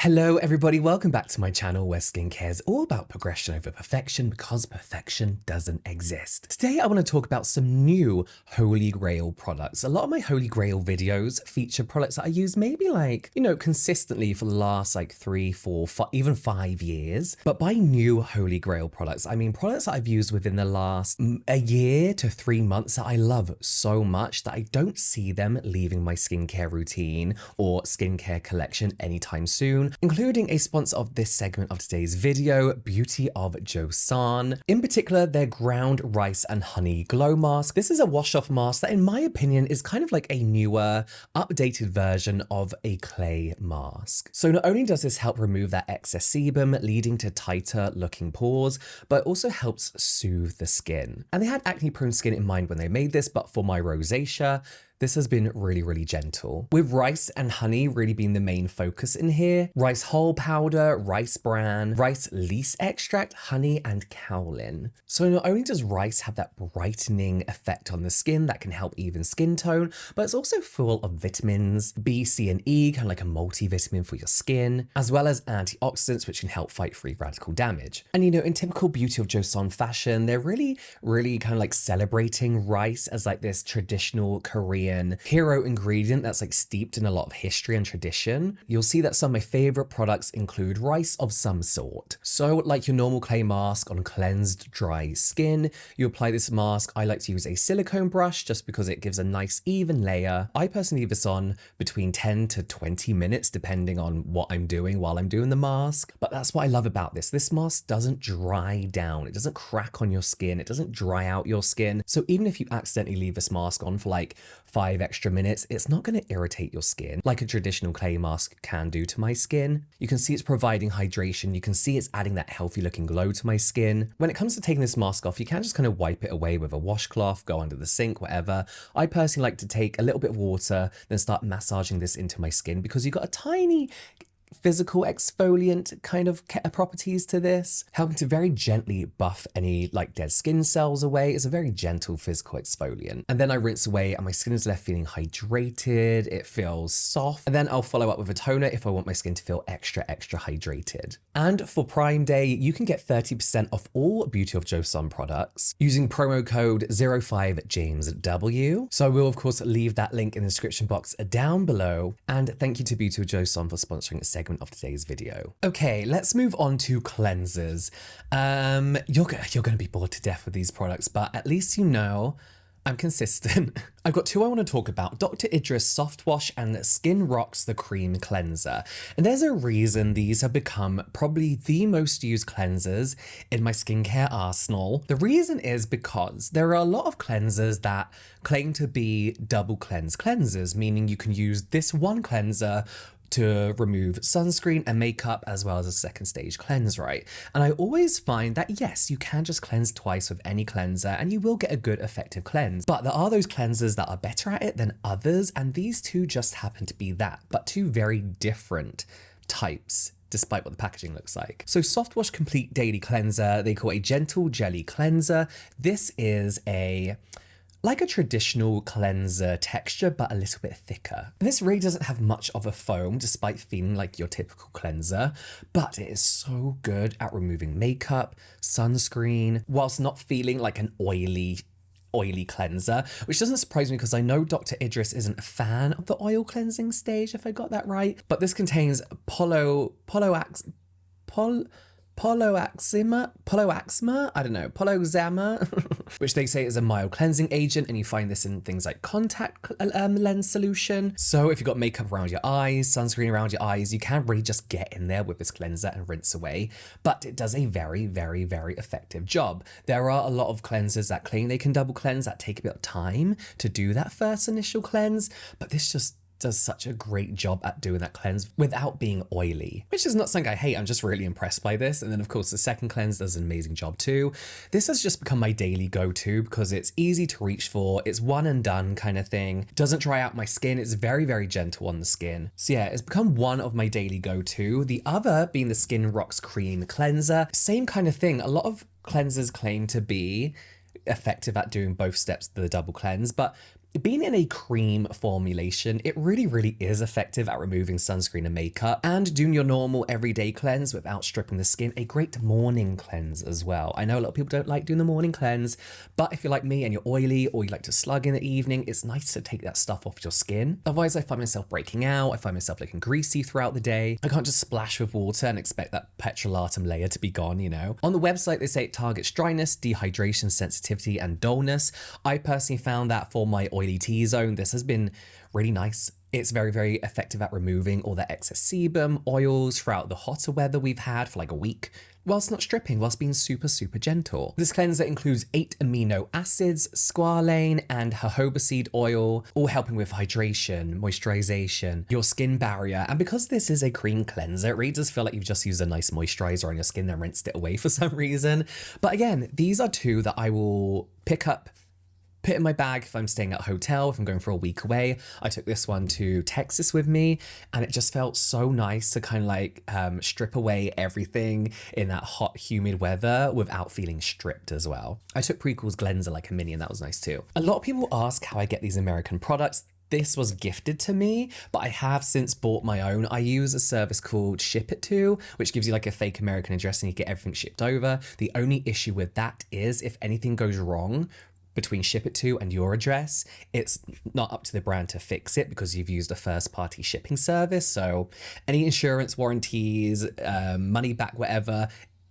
Hello everybody, welcome back to my channel where skincare is all about progression over perfection because perfection doesn't exist. Today I want to talk about some new Holy Grail products. A lot of my Holy Grail videos feature products that I use maybe consistently for the last 3, 4, 5, even 5 years. But by new Holy Grail products, I mean products that I've used within the last a year to 3 months that I love so much that I don't see them leaving my skincare routine or skincare collection anytime soon, including a sponsor of this segment of today's video, Beauty of Joseon. In particular, their Ground Rice and Honey Glow Mask. This is a wash-off mask that in my opinion is kind of like a newer, updated version of a clay mask. So not only does this help remove that excess sebum, leading to tighter looking pores, but it also helps soothe the skin. And they had acne-prone skin in mind when they made this, but for my rosacea, this has been really gentle. With rice and honey really being the main focus in here, rice hull powder, rice bran, rice leaf extract, honey, and kaolin. So not only does rice have that brightening effect on the skin that can help even skin tone, but it's also full of vitamins, B, C, and E, kind of like a multivitamin for your skin, as well as antioxidants, which can help fight free radical damage. And in typical Beauty of Joseon fashion, they're really kind of like celebrating rice as like this traditional Korean hero ingredient that's like steeped in a lot of history and tradition. You'll see that some of my favorite products include rice of some sort. So like your normal clay mask on cleansed dry skin, you apply this mask. I like to use a silicone brush just because it gives a nice even layer. I personally leave this on between 10 to 20 minutes depending on what I'm doing while I'm doing the mask. But that's what I love about this. This mask doesn't dry down. It doesn't crack on your skin. It doesn't dry out your skin. So even if you accidentally leave this mask on for like 5 extra minutes, it's not going to irritate your skin like a traditional clay mask can do to my skin. You can see it's providing hydration. You can see it's adding that healthy looking glow to my skin. When it comes to taking this mask off, you can just kind of wipe it away with a washcloth, go under the sink, whatever. I personally like to take a little bit of water, then start massaging this into my skin because you've got a tiny physical exfoliant kind of properties to this, helping to very gently buff any like dead skin cells away. It's a very gentle physical exfoliant. And then I rinse away and my skin is left feeling hydrated. It feels soft. And then I'll follow up with a toner if I want my skin to feel extra hydrated. And for Prime Day, you can get 30% off all Beauty of Joseon products using promo code 05JamesW. So I will of course leave that link in the description box down below. And thank you to Beauty of Joseon for sponsoring this segment of today's video. Okay, let's move on to cleansers. You're gonna be bored to death with these products, but at least you know I'm consistent. I've got 2 I want to talk about, Dr. Idris Soft Wash and Skin Rocks the Cream Cleanser. And there's a reason these have become probably the most used cleansers in my skincare arsenal. The reason is because there are a lot of cleansers that claim to be double cleanse cleansers, meaning you can use this one cleanser to remove sunscreen and makeup as well as a second stage cleanse, right? And I always find that yes, you can just cleanse twice with any cleanser and you will get a good effective cleanse. But there are those cleansers that are better at it than others, and these two just happen to be that, but 2 very different types despite what the packaging looks like. So Soft Wash Complete Daily Cleanser, they call a gentle jelly cleanser. This is like a traditional cleanser texture, but a little bit thicker. This really doesn't have much of a foam, despite feeling like your typical cleanser, but it is so good at removing makeup, sunscreen, whilst not feeling like an oily cleanser, which doesn't surprise me because I know Dr. Idris isn't a fan of the oil cleansing stage, if I got that right. But this contains poloxama, I don't know, poloxama, which they say is a mild cleansing agent, and you find this in things like contact lens solution. So if you've got makeup around your eyes, sunscreen around your eyes, you can really just get in there with this cleanser and rinse away. But it does a very effective job. There are a lot of cleansers that claim they can double cleanse that take a bit of time to do that first initial cleanse, but this just does such a great job at doing that cleanse without being oily, which is not something I hate. I'm just really impressed by this. And then of course the second cleanse does an amazing job too. This has just become my daily go-to because it's easy to reach for. It's one and done kind of thing. Doesn't dry out my skin. It's very gentle on the skin. So yeah, it's become one of my daily go-to. The other being the Skin Rocks Cream Cleanser. Same kind of thing. A lot of cleansers claim to be effective at doing both steps of the double cleanse, but Being in a cream formulation, it really is effective at removing sunscreen and makeup and doing your normal everyday cleanse without stripping the skin. A great morning cleanse as well. I know a lot of people don't like doing the morning cleanse, but if you're like me and you're oily or you like to slug in the evening, it's nice to take that stuff off your skin. Otherwise, I find myself breaking out. I find myself looking greasy throughout the day. I can't just splash with water and expect that petrolatum layer to be gone, you know? On the website, they say it targets dryness, dehydration, sensitivity, and dullness. I personally found that for my oily T-zone, this has been really nice. It's very effective at removing all that excess sebum, oils throughout the hotter weather we've had for like a week, whilst not stripping, whilst being super gentle. This cleanser includes 8 amino acids, squalane, and jojoba seed oil, all helping with hydration, moisturization, your skin barrier. And because this is a cream cleanser, it really does feel like you've just used a nice moisturizer on your skin and rinsed it away for some reason. But again, these are 2 that I will pick up, put in my bag if I'm staying at a hotel, if I'm going for a week away. I took this one to Texas with me, and it just felt so nice to kind of like strip away everything in that hot, humid weather without feeling stripped as well. I took Prequel's Cleanser like a mini, and that was nice too. A lot of people ask how I get these American products. This was gifted to me, but I have since bought my own. I use a service called ShipIt2, which gives you like a fake American address and you get everything shipped over. The only issue with that is if anything goes wrong between ShipIt2 and your address, it's not up to the brand to fix it because you've used a first-party shipping service. So any insurance, warranties, money back, whatever,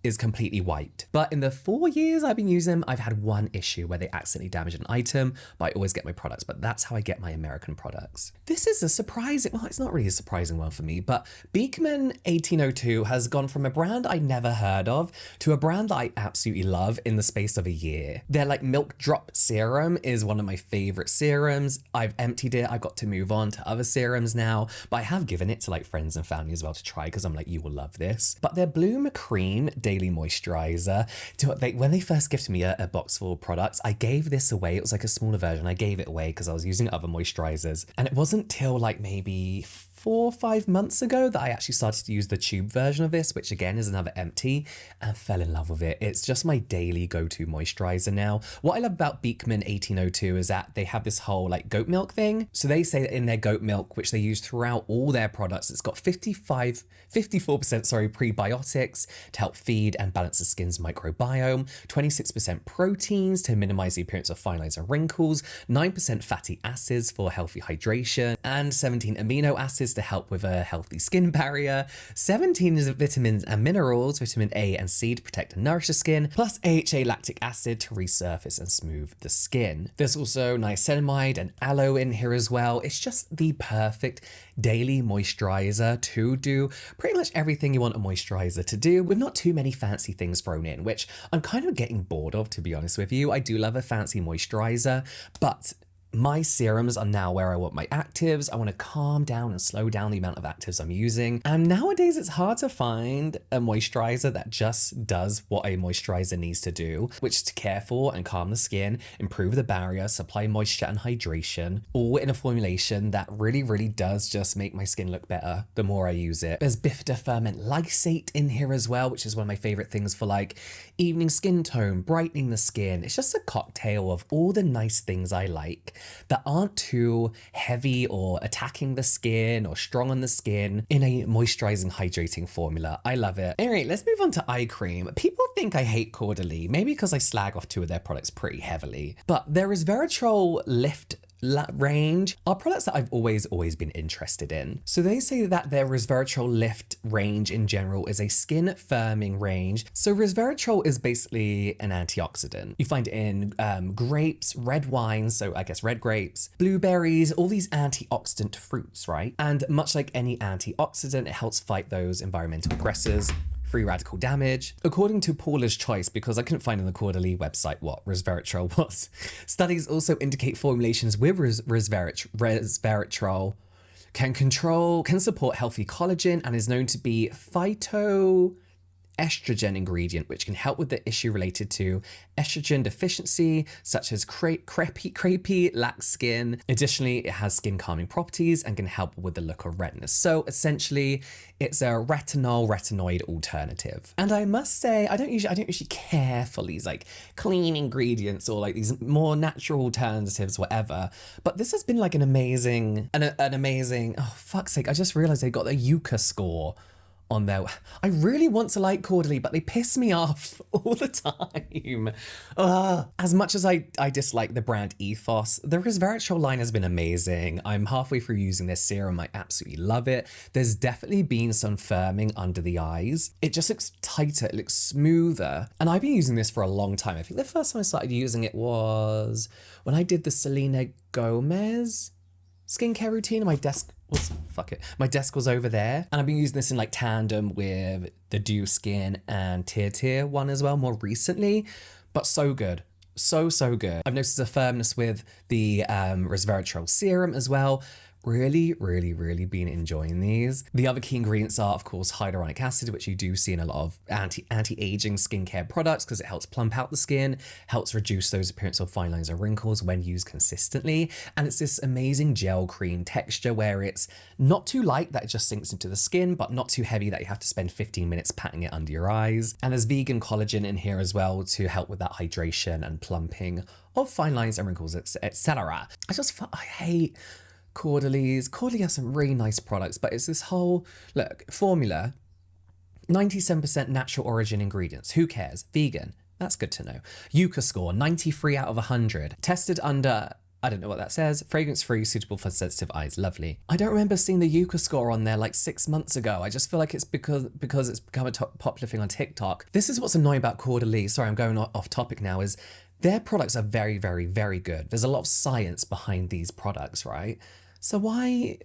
is completely wiped. But in the 4 years I've been using them, I've had one issue where they accidentally damaged an item, but I always get my products. But that's how I get my American products. This is a surprising, well, it's not really a surprising one for me, but Beekman 1802 has gone from a brand I never heard of to a brand that I absolutely love in the space of a year. Their like Milk Drop serum is one of my favorite serums. I've emptied it. I got to move on to other serums now, but I have given it to like friends and family as well to try because I'm like, you will love this. But their Bloom Cream Daily Moisturizer, when they first gifted me a box full of products, I gave this away. It was like a smaller version. I gave it away because I was using other moisturizers, and it wasn't till like maybe 4 or 5 months ago that I actually started to use the tube version of this, which again is another empty, and fell in love with it. It's just my daily go-to moisturizer now. What I love about Beekman 1802 is that they have this whole like goat milk thing. So they say that in their goat milk, which they use throughout all their products, it's got 54% prebiotics to help feed and balance the skin's microbiome, 26% proteins to minimize the appearance of fine lines and wrinkles, 9% fatty acids for healthy hydration, and 17 amino acids to help with a healthy skin barrier, 17 is vitamins and minerals, vitamin A and C to protect and nourish the skin, plus AHA lactic acid to resurface and smooth the skin. There's also niacinamide and aloe in here as well. It's just the perfect daily moisturizer to do pretty much everything you want a moisturizer to do with not too many fancy things thrown in, which I'm kind of getting bored of, to be honest with you. I do love a fancy moisturizer, but my serums are now where I want my actives. I want to calm down and slow down the amount of actives I'm using. And nowadays it's hard to find a moisturizer that just does what a moisturizer needs to do, which is to care for and calm the skin, improve the barrier, supply moisture and hydration, all in a formulation that really does just make my skin look better the more I use it. There's bifida-ferment lysate in here as well, which is one of my favorite things for like evening skin tone, brightening the skin. It's just a cocktail of all the nice things I like that aren't too heavy or attacking the skin or strong on the skin in a moisturizing, hydrating formula. I love it. Anyway, let's move on to eye cream. People think I hate Caudalie, maybe because I slag off 2 of their products pretty heavily, but there is Resveratrol Lift range are products that I've always been interested in. So they say that their Resveratrol Lift range in general is a skin firming range. So Resveratrol is basically an antioxidant. You find it in grapes, red wines, so I guess red grapes, blueberries, all these antioxidant fruits, right? And much like any antioxidant, it helps fight those environmental aggressors, free radical damage. According to Paula's Choice, because I couldn't find on the Caudalie website what resveratrol was, studies also indicate formulations with resveratrol can support healthy collagen and is known to be estrogen ingredient, which can help with the issue related to estrogen deficiency, such as crepey, lax skin. Additionally, it has skin calming properties and can help with the look of redness. So essentially, it's a retinoid alternative. And I must say, I don't usually care for these like clean ingredients or like these more natural alternatives, whatever. But this has been like an amazing, oh fuck's sake, I just realized they got the Yuka score on there. I really want to like Caudalie, but they piss me off all the time. As much as I dislike the brand ethos, the resveratrol line has been amazing. I'm halfway through using this serum. I absolutely love it. There's definitely been some firming under the eyes. It just looks tighter, it looks smoother. And I've been using this for a long time. I think the first time I started using it was when I did the Selena Gomez skincare routine on my desk. My desk was over there, and I've been using this in like tandem with the Dew Skin and Tear one as well more recently, but so good. So good. I've noticed a firmness with the resveratrol serum as well. Really been enjoying these. The other key ingredients are, of course, hyaluronic acid, which you do see in a lot of anti-aging skincare products because it helps plump out the skin, helps reduce those appearance of fine lines and wrinkles when used consistently. And it's this amazing gel cream texture where it's not too light that it just sinks into the skin, but not too heavy that you have to spend 15 minutes patting it under your eyes. And there's vegan collagen in here as well to help with that hydration and plumping of fine lines and wrinkles, etc. I hate Caudalie has some really nice products, but it's this whole, look, formula, 97% natural origin ingredients. Who cares? Vegan. That's good to know. Yuka score, 93 out of 100. Tested under, I don't know what that says, fragrance-free, suitable for sensitive eyes. Lovely. I don't remember seeing the Yuka score on there like 6 months ago. I just feel like it's because it's become a popular thing on TikTok. This is what's annoying about Caudalie. Sorry, I'm going off topic now, is their products are very good. There's a lot of science behind these products, right? So why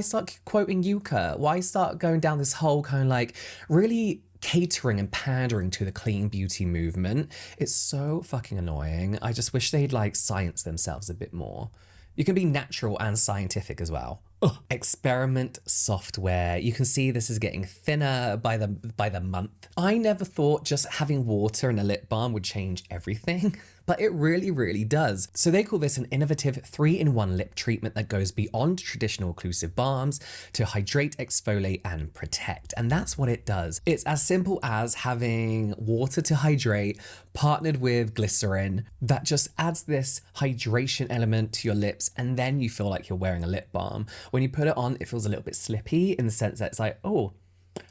start quoting Yuka? Why start going down this whole kind of like really catering and pandering to the clean beauty movement? It's so fucking annoying. I just wish they'd like science themselves a bit more. You can be natural and scientific as well. Ugh. Experiment software. You can see this is getting thinner by the month. I never thought just having water and a lip balm would change everything, but it really does. So they call this an innovative 3-in-1 lip treatment that goes beyond traditional occlusive balms to hydrate, exfoliate, and protect. And that's what it does. It's as simple as having water to hydrate partnered with glycerin that just adds this hydration element to your lips, and then you feel like you're wearing a lip balm. When you put it on, it feels a little bit slippy in the sense that it's like, oh,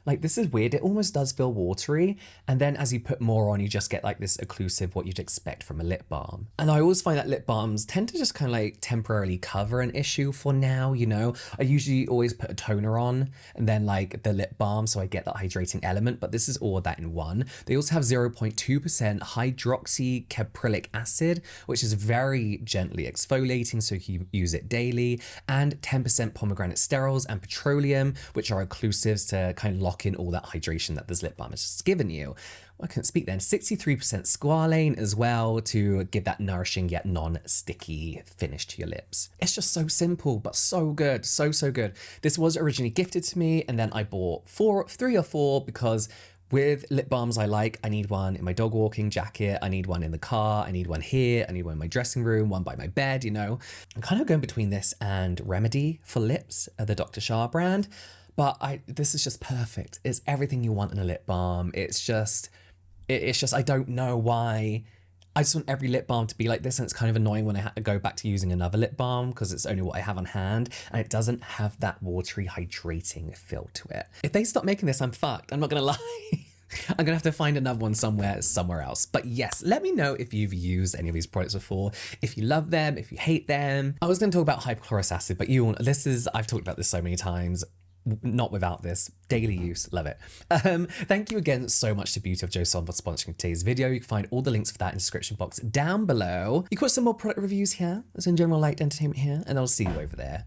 like this is weird. It almost does feel watery. And then as you put more on, you just get like this occlusive, what you'd expect from a lip balm. And I always find that lip balms tend to just kind of like temporarily cover an issue for now, you know. I usually always put a toner on and then like the lip balm so I get that hydrating element, but this is all that in one. They also have 0.2% hydroxycaprylic acid, which is very gently exfoliating, so you can use it daily, and 10% pomegranate sterols and petroleum, which are occlusives to kind of lock in all that hydration that this lip balm has just given you. Well, I couldn't speak then. 63% squalane as well to give that nourishing yet non-sticky finish to your lips. It's just so simple, but so good. So good. This was originally gifted to me, and then I bought 3 or 4 because with lip balms I need one in my dog walking jacket, I need one in the car, I need one here, I need one in my dressing room, one by my bed, you know. I'm kind of going between this and Remedy for lips, the Dr. Shah brand. But this is just perfect. It's everything you want in a lip balm. It's just, I don't know why. I just want every lip balm to be like this, and it's kind of annoying when I have to go back to using another lip balm because it's only what I have on hand, and it doesn't have that watery, hydrating feel to it. If they stop making this, I'm fucked. I'm not gonna lie. I'm gonna have to find another one somewhere else. But yes, let me know if you've used any of these products before, if you love them, if you hate them. I was gonna talk about hypochlorous acid, but I've talked about this so many times. Not without this. Daily use. Love it. Thank you again so much to Beauty of Joseon for sponsoring today's video. You can find all the links for that in the description box down below. You can watch some more product reviews here. There's in general light entertainment here, and I'll see you over there.